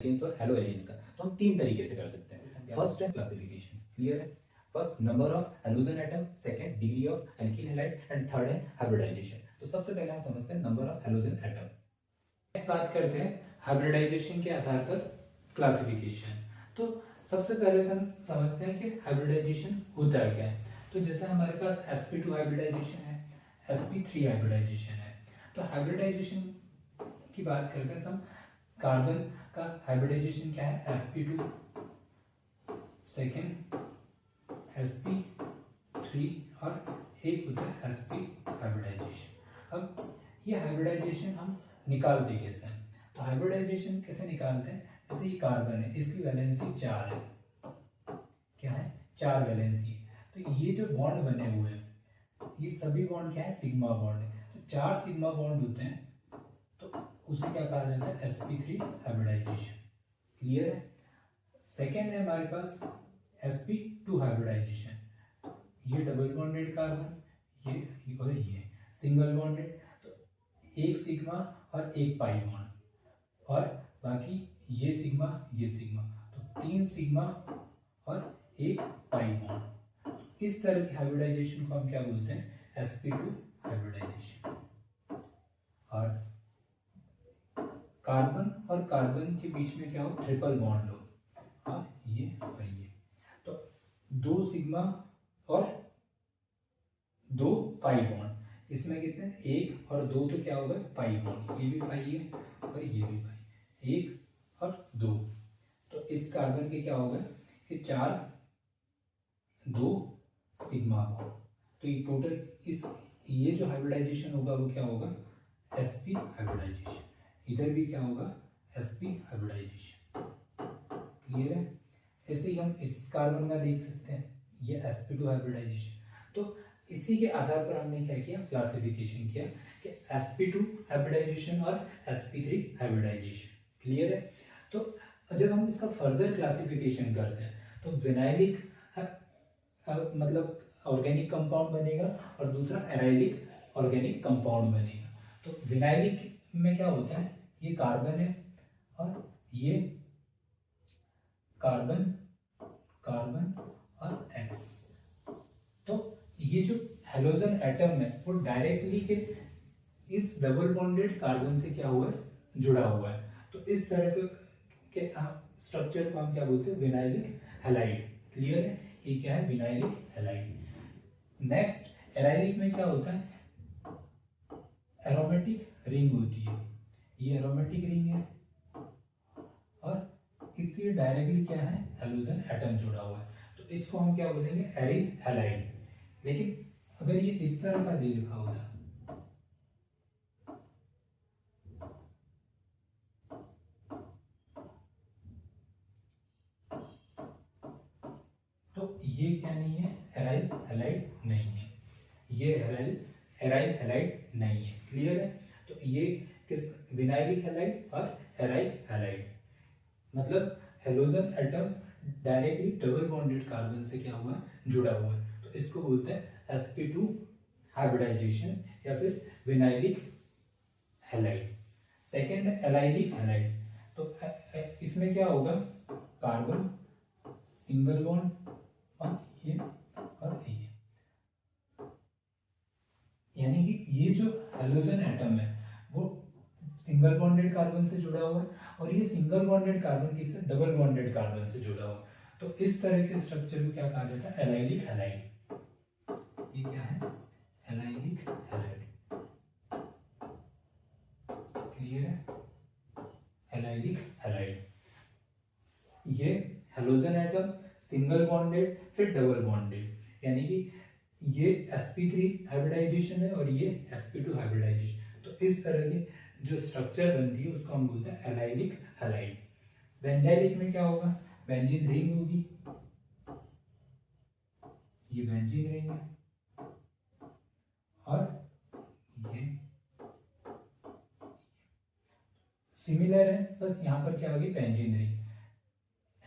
Aliens और hello aliens का, तो हम तीन तरीके से कर सकते हैं। फर्स्ट है क्लासिफिकेशन, क्लियर है। First number of halogen atom, second degree of alkene halide and third है हाइब्रिडाइजेशन। तो सबसे पहले हम समझते हैं नंबर ऑफ हेलोजन एटम। इस बात करते हैं हाइब्रिडाइजेशन के आधार पर क्लासिफिकेशन। तो सबसे पहले हम समझते हैं कि हाइब्रिडाइजेशन होता क्या है। तो जैसे हमारे पास sp2 हाइब्रिडाइजेशन है, sp3 हाइब्रिडाइजेशन है। तो हाइब्रिडाइजेशन की बात करते हैं तो हम कार्बन का हाइब्रिडाइजेशन क्या है, sp2, सेकेंड sp3 और एक होता है sp हाइब्रिडाइजेशन। अब ये हाइब्रिडाइजेशन हम निकालते कैसे हैं? तो हाइब्रिडाइजेशन कैसे निकालते हैं? जैसे ये कार्बन है, इसकी वैलेंसी 4 है। क्या है? 4 वैलेंसी। तो ये जो बॉन्ड बने हुए हैं, ये सभी बॉन्ड क्या है? सिग्मा बॉन्ड है। तो 4 सिग्मा बॉन्ड होते हैं, तो उसे क्या कहा जाता है? sp3 hybridisation. क्लियर है। सेकेंड है हमारे पास sp2 हाइब्रिडाइजेशन। ये डबल बॉन्डेड कार्बन, ये और ये सिंगल बॉन्डेड, तो एक सिग्मा और एक पाई बॉन्ड, और बाकी ये सिग्मा ये सिग्मा, तो 3 सिग्मा और एक पाई बॉन्ड। इस तरह की हाइब्रिडाइजेशन को हम क्या बोलते हैं? sp2 hybridisation. और कार्बन और कार्बन के बीच में क्या हो? ट्रिपल बॉन्ड हो, और ये, तो 2 सिग्मा और 2 पाई बॉन्ड। इसमें कितने? 1 और 2, तो क्या होगा? Pi bond. ये भी पाई है और ये भी पाई, 1 और 2। तो इस कार्बन के क्या होगा कि 4 2 सिग्मा बॉन्ड। तो ये टोटल इस ये जो हाइब्रिडाइजेशन होगा वो क्या होगा? sp hybridisation. इधर भी क्या होगा? sp hybridisation. क्लियर है। ऐसे ही हम इस कार्बन का देख सकते हैं, ये sp2 हाइब्रिडाइजेशन। तो इसी के आधार पर हमने क्या किया? क्लासिफिकेशन किया कि sp2 हाइब्रिडाइजेशन और sp3 हाइब्रिडाइजेशन। क्लियर है। तो जब हम इसका फर्दर क्लासिफिकेशन करते हैं तो विनाइलिक मतलब ऑर्गेनिक कंपाउंड बनेगा और दूसरा एराइलिक ऑर्गेनिक कंपाउंड बनेगा। तो विनाइलिक में क्या होता है? ये कार्बन है और ये कार्बन कार्बन और X। तो ये जो हेलोजन एटम है वो डायरेक्टली के इस डबल बॉन्डेड कार्बन से क्या हुआ है? जुड़ा हुआ है। तो इस तरह के स्ट्रक्चर को हम क्या बोलते हैं? Vinylic halide. क्लियर है। ये क्या है? Vinylic halide. नेक्स्ट एराइलिक में क्या होता है? एरोमेटिक रिंग होती है। ये एरोमेटिक रिंग है और इससे डायरेक्टली क्या है? हेलोजन एटम जुड़ा हुआ है। तो इसको हम क्या बोलेंगे? Aryl halide. लेकिन अगर ये इस तरह का दे रखा होता तो ये क्या नहीं है? एराइल हैलाइड नहीं है। ये एराइल हैलाइड नहीं है। क्लियर है। तो ये किस? विनाइलिक हैलाइड और एराइल हैलाइड। मतलब halogen atom directly double bonded carbon से क्या हुआ? जुड़ा हुआ है। तो इसको बोलते हैं sp2 हाइब्रिडाइजेशन या फिर vinylic halide. Second allylic halide. तो इसमें क्या होगा? कार्बन सिंगल बॉन्ड और ये और ये, यानी कि ये जो हेलोजन एटम है वो सिंगल बॉन्डेड कार्बन से जुड़ा हुआ है और ये सिंगल बॉन्डेड कार्बन किससे? डबल बॉन्डेड कार्बन से जुड़ा हुआ है। तो इस तरह के स्ट्रक्चर को क्या कहा जाता है? Allylic halide. ये क्या है? Allylic halide. क्लियर है। Allylic halide. ये हेलोजन एटम सिंगल बॉन्डेड फिर डबल बॉन्डेड, यानी कि ये sp3 हाइब्रिडाइजेशन है और ये sp2 हाइब्रिडाइजेशन। तो इस तरह की जो स्ट्रक्चर बनती है उसको हम बोलते हैं एलाइलिक हैलाइड। बेंजाइलिक में क्या होगा? बेंजीन रिंग होगी, ये बेंजीन रिंग है और ये सिमिलर है, बस यहाँ पर क्या होगी? Benzene ring.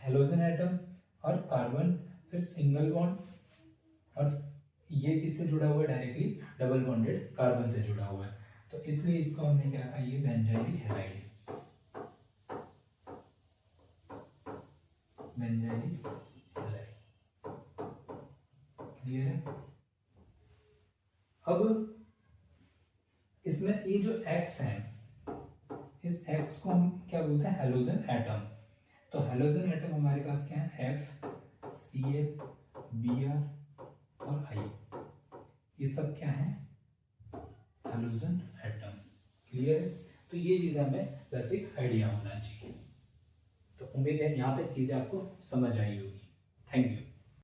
हेलोजन एटम और कार्बन फिर सिंगल बॉन्ड, और ये किससे जुड़ा हुआ है? डायरेक्टली डबल बॉन्डेड कार्बन से जुड़ा हुआ है। तो इसलिए इसको हमने क्या कहा? ये benzylic halide. Benzyl halide. Clear है? अब इसमें ये जो X है, इस X को हम क्या बोलते हैं? Halogen atom. तो हैलोजन एटम हमारे पास क्या है? F, Cl, Br और I, ये सब क्या है? Halogen atom. क्लियर है? तो ये चीज़ हमें बेसिक आइडिया होना चाहिए। तो उम्मीद है यहाँ तक चीज़ें आपको समझ आई होगी। Thank you.